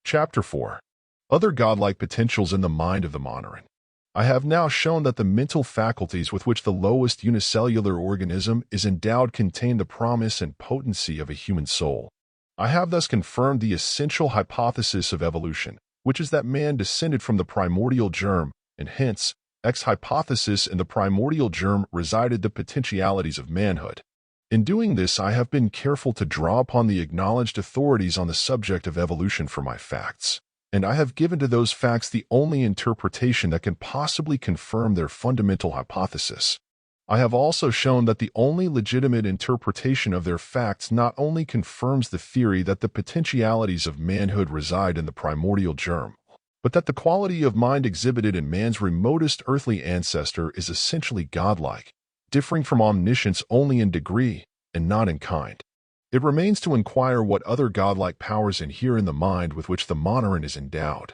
Chapter 4. Other godlike potentials in the mind of the Moneron. I have now shown that the mental faculties with which the lowest unicellular organism is endowed contain the promise and potency of a human soul. I have thus confirmed the essential hypothesis of evolution, which is that man descended from the primordial germ, and hence, hypothesis in the primordial germ resided the potentialities of manhood. In doing this, I have been careful to draw upon the acknowledged authorities on the subject of evolution for my facts, and I have given to those facts the only interpretation that can possibly confirm their fundamental hypothesis. I have also shown that the only legitimate interpretation of their facts not only confirms the theory that the potentialities of manhood reside in the primordial germ, but that the quality of mind exhibited in man's remotest earthly ancestor is essentially godlike, differing from omniscience only in degree and not in kind. It remains to inquire what other godlike powers inhere in the mind with which the Moneron is endowed.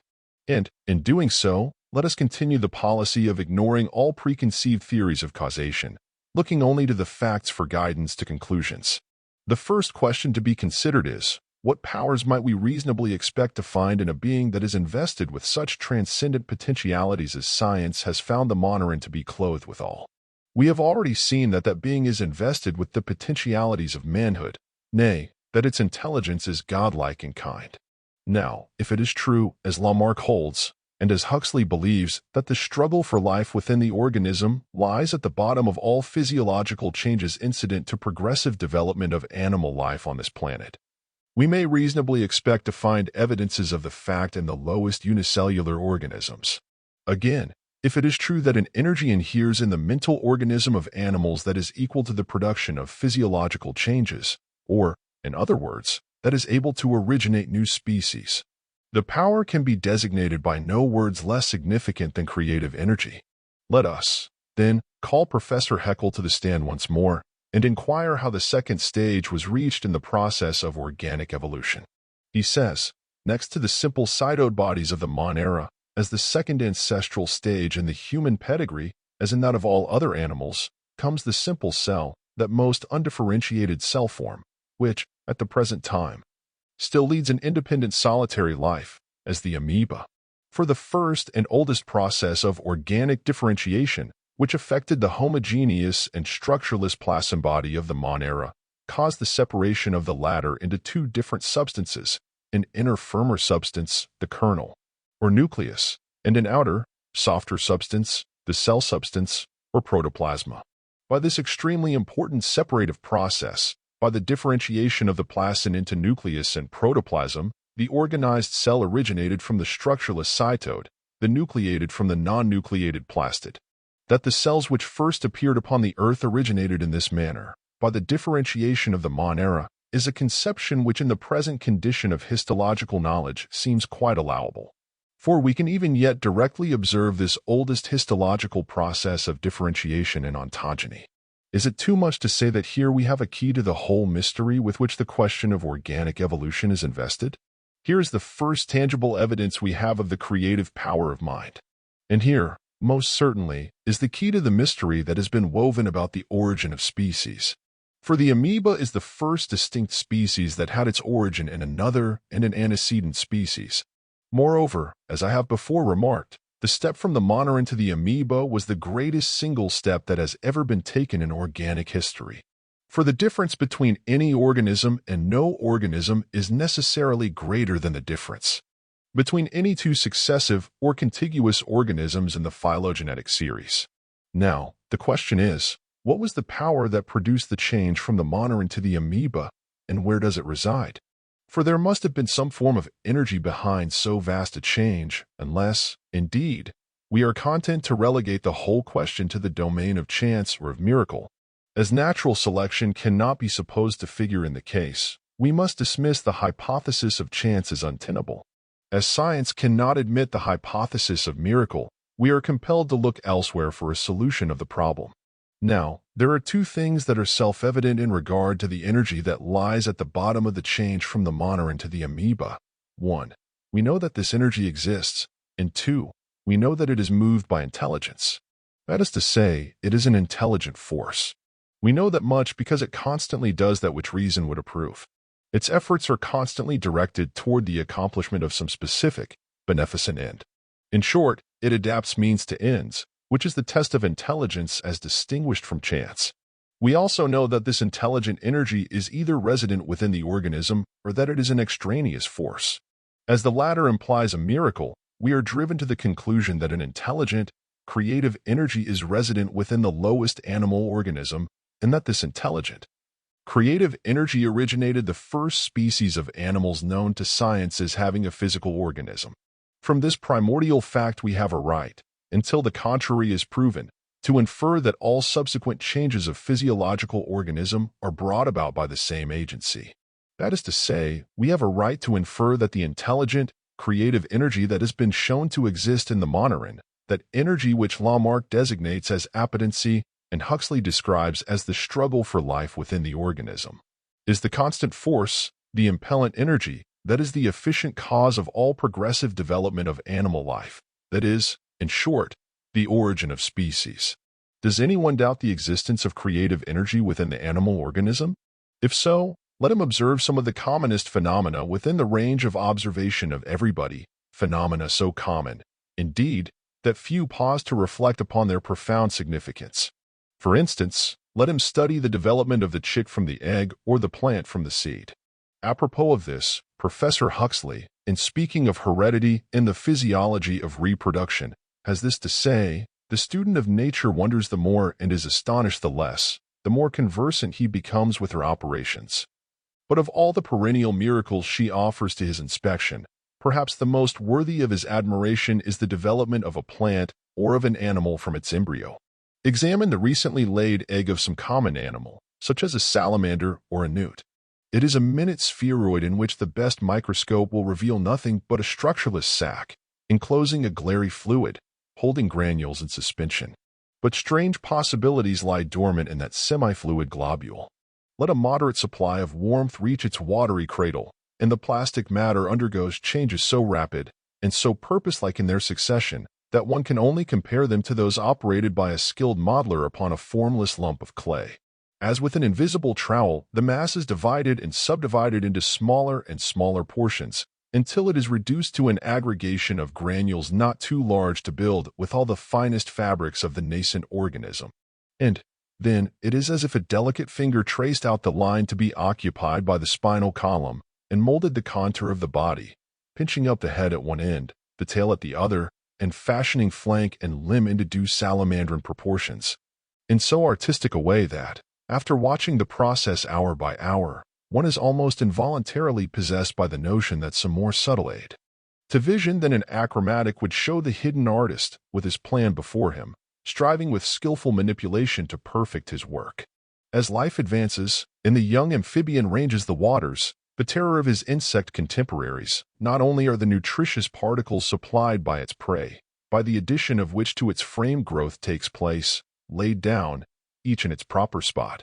And, in doing so, let us continue the policy of ignoring all preconceived theories of causation, looking only to the facts for guidance to conclusions. The first question to be considered is, what powers might we reasonably expect to find in a being that is invested with such transcendent potentialities as science has found the Moneron to be clothed withal? We have already seen that that being is invested with the potentialities of manhood, nay, that its intelligence is godlike in kind. Now, if it is true, as Lamarck holds, and as Huxley believes, that the struggle for life within the organism lies at the bottom of all physiological changes incident to progressive development of animal life on this planet, we may reasonably expect to find evidences of the fact in the lowest unicellular organisms. Again, if it is true that an energy inheres in the mental organism of animals that is equal to the production of physiological changes, or, in other words, that is able to originate new species, the power can be designated by no words less significant than creative energy. Let us, then, call Professor Haeckel to the stand once more and inquire how the second stage was reached in the process of organic evolution. He says, next to the simple cytode bodies of the Monera, as the second ancestral stage in the human pedigree, as in that of all other animals, comes the simple cell, that most undifferentiated cell form, which, at the present time, still leads an independent solitary life, as the amoeba. For the first and oldest process of organic differentiation, which affected the homogeneous and structureless plasm body of the Monera, caused the separation of the latter into two different substances, an inner firmer substance, the kernel, or nucleus, and an outer, softer substance, the cell substance, or protoplasma. By this extremely important separative process, by the differentiation of the plasm into nucleus and protoplasm, the organized cell originated from the structureless cytode, the nucleated from the non-nucleated plastid. That the cells which first appeared upon the earth originated in this manner, by the differentiation of the Monera, is a conception which in the present condition of histological knowledge seems quite allowable. For we can even yet directly observe this oldest histological process of differentiation in ontogeny. Is it too much to say that here we have a key to the whole mystery with which the question of organic evolution is invested? Here is the first tangible evidence we have of the creative power of mind. And here, most certainly, is the key to the mystery that has been woven about the origin of species. For the amoeba is the first distinct species that had its origin in another and an antecedent species. Moreover, as I have before remarked, the step from the Moneron to the amoeba was the greatest single step that has ever been taken in organic history. For the difference between any organism and no organism is necessarily greater than the difference between any two successive or contiguous organisms in the phylogenetic series. Now, the question is, what was the power that produced the change from the Moneron to the amoeba, and where does it reside? For there must have been some form of energy behind so vast a change, unless, indeed, we are content to relegate the whole question to the domain of chance or of miracle. As natural selection cannot be supposed to figure in the case, we must dismiss the hypothesis of chance as untenable. As science cannot admit the hypothesis of miracle, we are compelled to look elsewhere for a solution of the problem. Now, there are two things that are self-evident in regard to the energy that lies at the bottom of the change from the Moneron to the amoeba. 1. We know that this energy exists, and 2. We know that it is moved by intelligence. That is to say, it is an intelligent force. We know that much because it constantly does that which reason would approve. Its efforts are constantly directed toward the accomplishment of some specific, beneficent end. In short, it adapts means to ends, which is the test of intelligence as distinguished from chance. We also know that this intelligent energy is either resident within the organism or that it is an extraneous force. As the latter implies a miracle, we are driven to the conclusion that an intelligent, creative energy is resident within the lowest animal organism, and that this intelligent, creative energy originated the first species of animals known to science as having a physical organism. From this primordial fact we have a right, until the contrary is proven, to infer that all subsequent changes of physiological organism are brought about by the same agency. That is to say, we have a right to infer that the intelligent, creative energy that has been shown to exist in the Moneron, that energy which Lamarck designates as appetency and Huxley describes as the struggle for life within the organism, is the constant force, the impellent energy, that is the efficient cause of all progressive development of animal life, that is, in short, the origin of species. Does anyone doubt the existence of creative energy within the animal organism? If so, let him observe some of the commonest phenomena within the range of observation of everybody, phenomena so common, indeed, that few pause to reflect upon their profound significance. For instance, let him study the development of the chick from the egg or the plant from the seed. Apropos of this, Professor Huxley, in speaking of heredity in the physiology of reproduction, has this to say: the student of nature wonders the more and is astonished the less, the more conversant he becomes with her operations. But of all the perennial miracles she offers to his inspection, perhaps the most worthy of his admiration is the development of a plant or of an animal from its embryo. Examine the recently laid egg of some common animal, such as a salamander or a newt. It is a minute spheroid in which the best microscope will reveal nothing but a structureless sac, enclosing a glairy fluid, holding granules in suspension. But strange possibilities lie dormant in that semi-fluid globule. Let a moderate supply of warmth reach its watery cradle, and the plastic matter undergoes changes so rapid and so purpose-like in their succession that one can only compare them to those operated by a skilled modeler upon a formless lump of clay. As with an invisible trowel, the mass is divided and subdivided into smaller and smaller portions, until it is reduced to an aggregation of granules not too large to build with all the finest fabrics of the nascent organism. And then it is as if a delicate finger traced out the line to be occupied by the spinal column and molded the contour of the body, pinching up the head at one end, the tail at the other, and fashioning flank and limb into due salamandrine proportions, in so artistic a way that, after watching the process hour by hour, one is almost involuntarily possessed by the notion that some more subtle aid to vision than an achromatic would show the hidden artist with his plan before him, striving with skillful manipulation to perfect his work. As life advances, and the young amphibian ranges the waters, the terror of his insect contemporaries, not only are the nutritious particles supplied by its prey, by the addition of which to its frame growth takes place, laid down, each in its proper spot,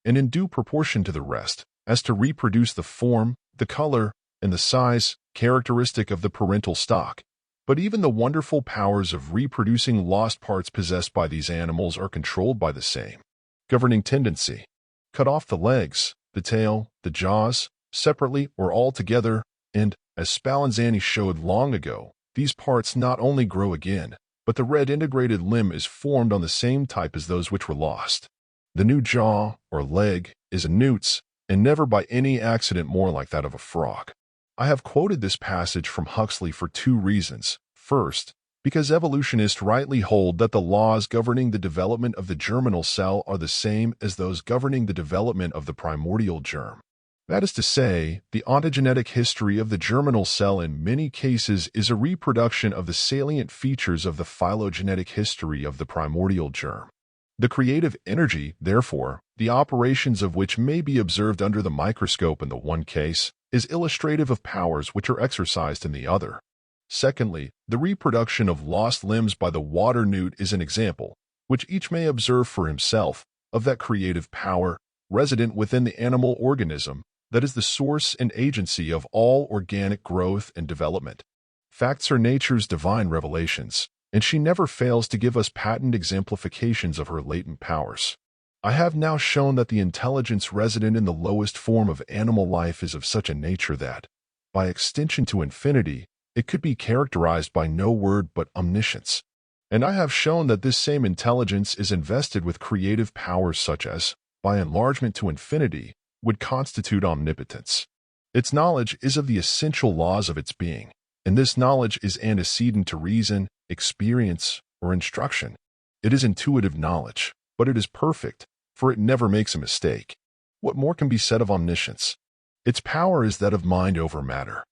and in due proportion to the rest, as to reproduce the form, the color, and the size characteristic of the parental stock. But even the wonderful powers of reproducing lost parts possessed by these animals are controlled by the same governing tendency. Cut off the legs, the tail, the jaws, separately or all together, and, as Spallanzani showed long ago, these parts not only grow again, but the red integrated limb is formed on the same type as those which were lost. The new jaw, or leg, is a newt's, and never by any accident more like that of a frog. I have quoted this passage from Huxley for two reasons. First, because evolutionists rightly hold that the laws governing the development of the germinal cell are the same as those governing the development of the primordial germ. That is to say, the ontogenetic history of the germinal cell in many cases is a reproduction of the salient features of the phylogenetic history of the primordial germ. The creative energy, therefore, the operations of which may be observed under the microscope in the one case, is illustrative of powers which are exercised in the other. Secondly, the reproduction of lost limbs by the water newt is an example, which each may observe for himself, of that creative power, resident within the animal organism, that is the source and agency of all organic growth and development. Facts are nature's divine revelations, and she never fails to give us patent exemplifications of her latent powers. I have now shown that the intelligence resident in the lowest form of animal life is of such a nature that, by extension to infinity, it could be characterized by no word but omniscience. And I have shown that this same intelligence is invested with creative powers such as, by enlargement to infinity, would constitute omnipotence. Its knowledge is of the essential laws of its being, and this knowledge is antecedent to reason, experience, or instruction. It is intuitive knowledge, but it is perfect, for it never makes a mistake. What more can be said of omniscience? Its power is that of mind over matter.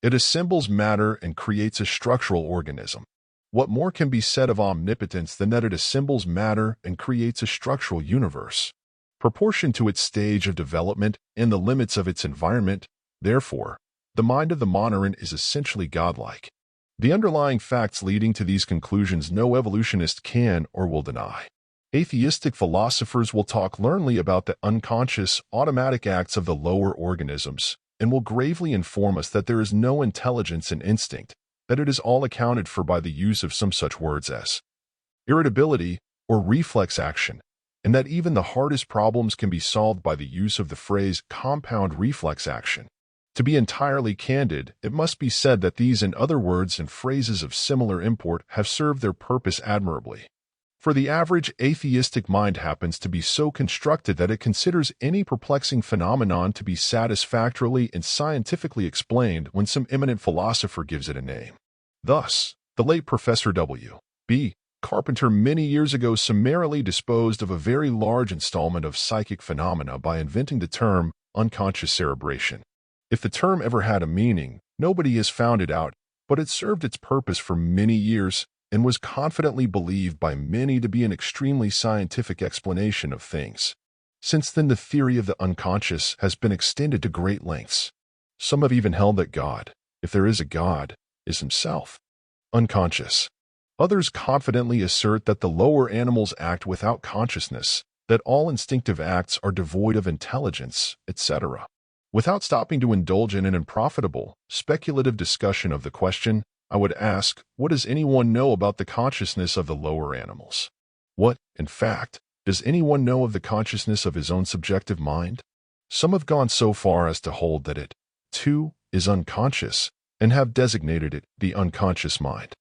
It assembles matter and creates a structural organism. What more can be said of omnipotence than that it assembles matter and creates a structural universe? Proportion to its stage of development and the limits of its environment, therefore, the mind of the Moneron is essentially godlike. The underlying facts leading to these conclusions no evolutionist can or will deny. Atheistic philosophers will talk learnedly about the unconscious, automatic acts of the lower organisms and will gravely inform us that there is no intelligence and instinct, that it is all accounted for by the use of some such words as irritability or reflex action, and that even the hardest problems can be solved by the use of the phrase compound reflex action. To be entirely candid, it must be said that these and other words and phrases of similar import have served their purpose admirably. For the average atheistic mind happens to be so constructed that it considers any perplexing phenomenon to be satisfactorily and scientifically explained when some eminent philosopher gives it a name. Thus, the late Professor W. B. Carpenter many years ago summarily disposed of a very large installment of psychic phenomena by inventing the term unconscious cerebration. If the term ever had a meaning, nobody has found it out, but it served its purpose for many years and was confidently believed by many to be an extremely scientific explanation of things. Since then, the theory of the unconscious has been extended to great lengths. Some have even held that God, if there is a God, is himself unconscious. Others confidently assert that the lower animals act without consciousness, that all instinctive acts are devoid of intelligence, etc. Without stopping to indulge in an unprofitable, speculative discussion of the question, I would ask, what does anyone know about the consciousness of the lower animals? What, in fact, does anyone know of the consciousness of his own subjective mind? Some have gone so far as to hold that it, too, is unconscious, and have designated it the unconscious mind.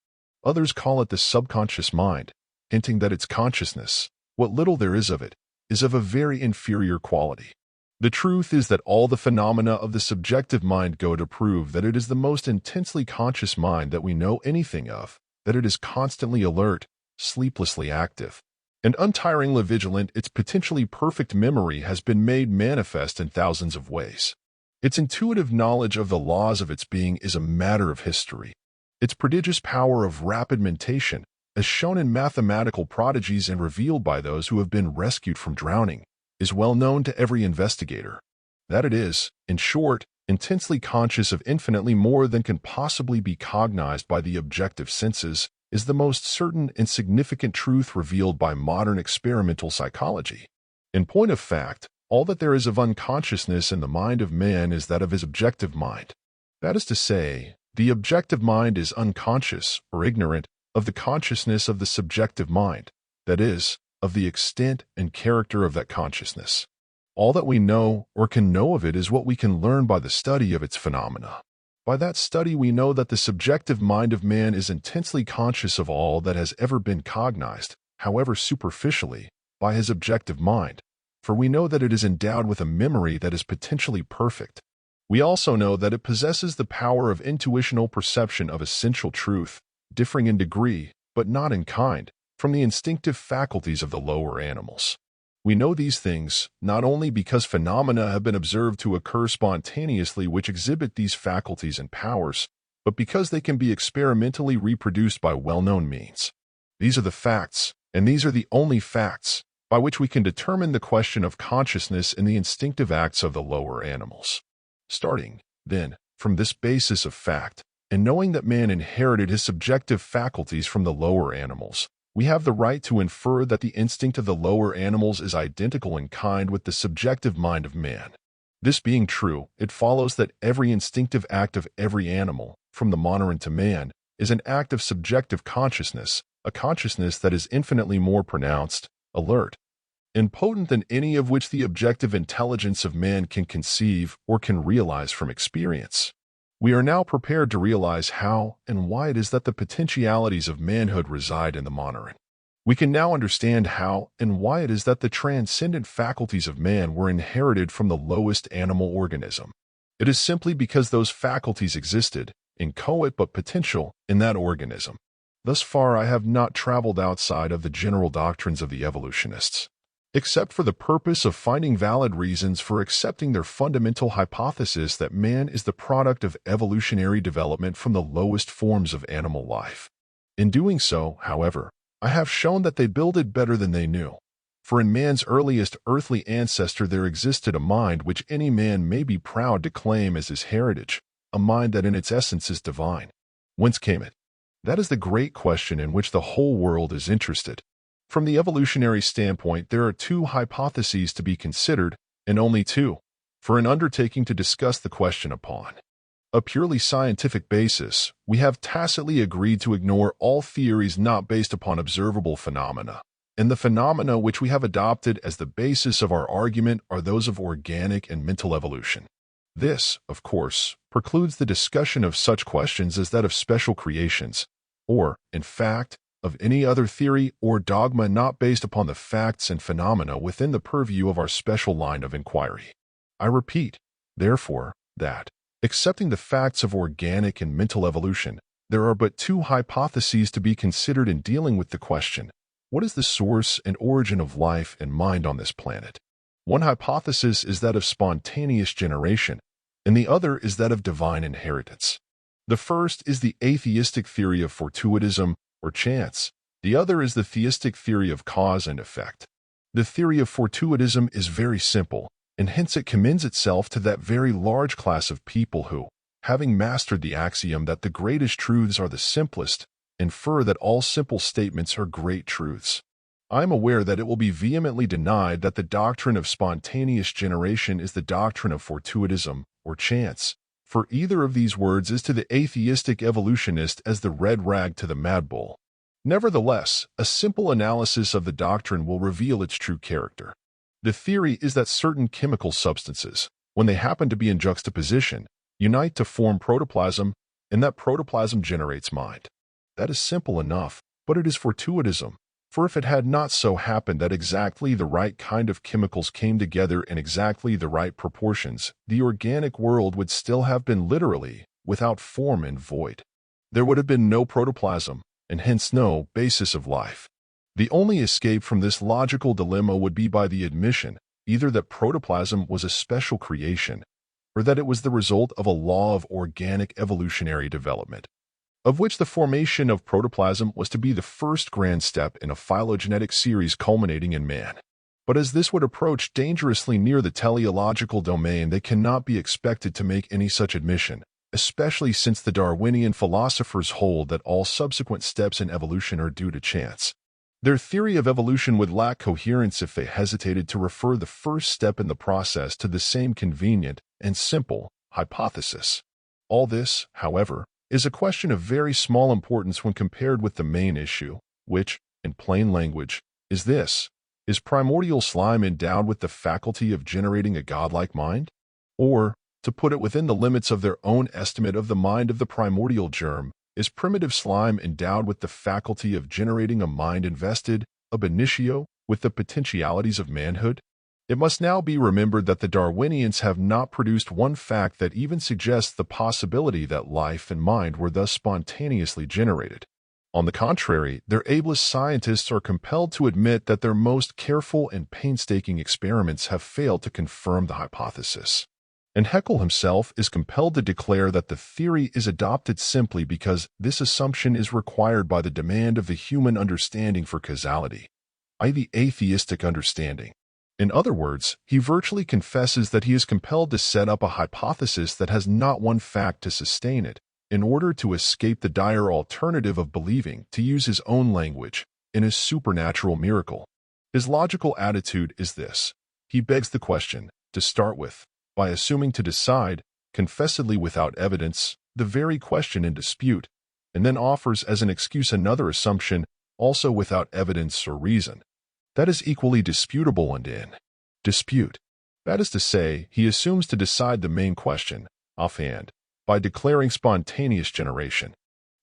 Others call it the subconscious mind, hinting that its consciousness, what little there is of it, is of a very inferior quality. The truth is that all the phenomena of the subjective mind go to prove that it is the most intensely conscious mind that we know anything of, that it is constantly alert, sleeplessly active, and untiringly vigilant. Its potentially perfect memory has been made manifest in thousands of ways. Its intuitive knowledge of the laws of its being is a matter of history. Its prodigious power of rapid mentation, as shown in mathematical prodigies and revealed by those who have been rescued from drowning, is well known to every investigator. That it is, in short, intensely conscious of infinitely more than can possibly be cognized by the objective senses, is the most certain and significant truth revealed by modern experimental psychology. In point of fact, all that there is of unconsciousness in the mind of man is that of his objective mind. That is to say, the objective mind is unconscious or ignorant of the consciousness of the subjective mind, that is, of the extent and character of that consciousness. All that we know or can know of it is what we can learn by the study of its phenomena. By that study we know that the subjective mind of man is intensely conscious of all that has ever been cognized, however superficially, by his objective mind, for we know that it is endowed with a memory that is potentially perfect. We also know that it possesses the power of intuitional perception of essential truth, differing in degree, but not in kind, from the instinctive faculties of the lower animals. We know these things not only because phenomena have been observed to occur spontaneously which exhibit these faculties and powers, but because they can be experimentally reproduced by well-known means. These are the facts, and these are the only facts, by which we can determine the question of consciousness in the instinctive acts of the lower animals. Starting, then, from this basis of fact, and knowing that man inherited his subjective faculties from the lower animals, we have the right to infer that the instinct of the lower animals is identical in kind with the subjective mind of man. This being true, it follows that every instinctive act of every animal, from the Moneron to man, is an act of subjective consciousness, a consciousness that is infinitely more pronounced, alert, and potent than any of which the objective intelligence of man can conceive or can realize from experience. We are now prepared to realize how and why it is that the potentialities of manhood reside in the Moneron. We can now understand how and why it is that the transcendent faculties of man were inherited from the lowest animal organism. It is simply because those faculties existed, inchoate but potential, in that organism. Thus far, I have not traveled outside of the general doctrines of the evolutionists, except for the purpose of finding valid reasons for accepting their fundamental hypothesis that man is the product of evolutionary development from the lowest forms of animal life. In doing so, however, I have shown that they builded better than they knew. For in man's earliest earthly ancestor there existed a mind which any man may be proud to claim as his heritage, a mind that in its essence is divine. Whence came it? That is the great question in which the whole world is interested. From the evolutionary standpoint, there are two hypotheses to be considered, and only two, for an undertaking to discuss the question upon a purely scientific basis. We have tacitly agreed to ignore all theories not based upon observable phenomena, and the phenomena which we have adopted as the basis of our argument are those of organic and mental evolution. This, of course, precludes the discussion of such questions as that of special creations, or, in fact, of any other theory or dogma not based upon the facts and phenomena within the purview of our special line of inquiry. I repeat, therefore, that, accepting the facts of organic and mental evolution, there are but two hypotheses to be considered in dealing with the question: what is the source and origin of life and mind on this planet? One hypothesis is that of spontaneous generation, and the other is that of divine inheritance. The first is the atheistic theory of fortuitism, or chance. The other is the theistic theory of cause and effect. The theory of fortuitism is very simple, and hence it commends itself to that very large class of people who, having mastered the axiom that the greatest truths are the simplest, infer that all simple statements are great truths. I am aware that it will be vehemently denied that the doctrine of spontaneous generation is the doctrine of fortuitism, or chance, for either of these words is to the atheistic evolutionist as the red rag to the mad bull. Nevertheless, a simple analysis of the doctrine will reveal its true character. The theory is that certain chemical substances, when they happen to be in juxtaposition, unite to form protoplasm, and that protoplasm generates mind. That is simple enough, but it is fortuitism, for if it had not so happened that exactly the right kind of chemicals came together in exactly the right proportions, the organic world would still have been literally without form and void. There would have been no protoplasm, and hence no basis of life. The only escape from this logical dilemma would be by the admission either that protoplasm was a special creation, or that it was the result of a law of organic evolutionary development, of which the formation of protoplasm was to be the first grand step in a phylogenetic series culminating in man. But as this would approach dangerously near the teleological domain, they cannot be expected to make any such admission, especially since the Darwinian philosophers hold that all subsequent steps in evolution are due to chance. Their theory of evolution would lack coherence if they hesitated to refer the first step in the process to the same convenient and simple hypothesis. All this, however, is a question of very small importance when compared with the main issue, which, in plain language, is this: is primordial slime endowed with the faculty of generating a godlike mind? Or, to put it within the limits of their own estimate of the mind of the primordial germ, is primitive slime endowed with the faculty of generating a mind invested, ab initio, with the potentialities of manhood? It must now be remembered that the Darwinians have not produced one fact that even suggests the possibility that life and mind were thus spontaneously generated. On the contrary, their ablest scientists are compelled to admit that their most careful and painstaking experiments have failed to confirm the hypothesis. And Haeckel himself is compelled to declare that the theory is adopted simply because this assumption is required by the demand of the human understanding for causality, i.e. the atheistic understanding. In other words, he virtually confesses that he is compelled to set up a hypothesis that has not one fact to sustain it, in order to escape the dire alternative of believing, to use his own language, in a supernatural miracle. His logical attitude is this: he begs the question, to start with, by assuming to decide, confessedly without evidence, the very question in dispute, and then offers as an excuse another assumption, also without evidence or reason. that is equally disputable and in dispute. That is to say, he assumes to decide the main question, offhand, by declaring spontaneous generation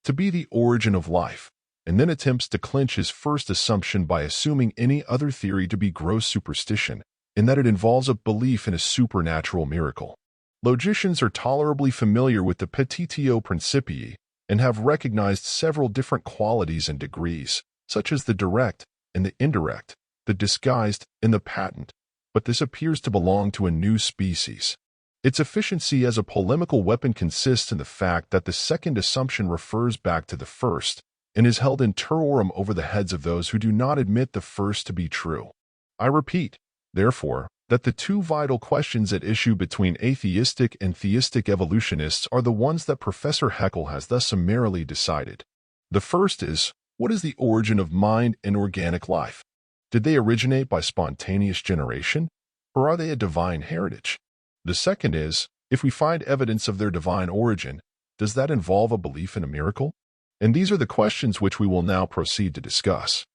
to be the origin of life, and then attempts to clinch his first assumption by assuming any other theory to be gross superstition, in that it involves a belief in a supernatural miracle. Logicians are tolerably familiar with the petitio principii and have recognized several different qualities and degrees, such as the direct and the indirect, the disguised and the patent, but this appears to belong to a new species. Its efficiency as a polemical weapon consists in the fact that the second assumption refers back to the first and is held in terrorem over the heads of those who do not admit the first to be true. I repeat, therefore, that the two vital questions at issue between atheistic and theistic evolutionists are the ones that Professor Haeckel has thus summarily decided. The first is, what is the origin of mind and organic life? Did they originate by spontaneous generation, or are they a divine heritage? The second is, if we find evidence of their divine origin, does that involve a belief in a miracle? And these are the questions which we will now proceed to discuss.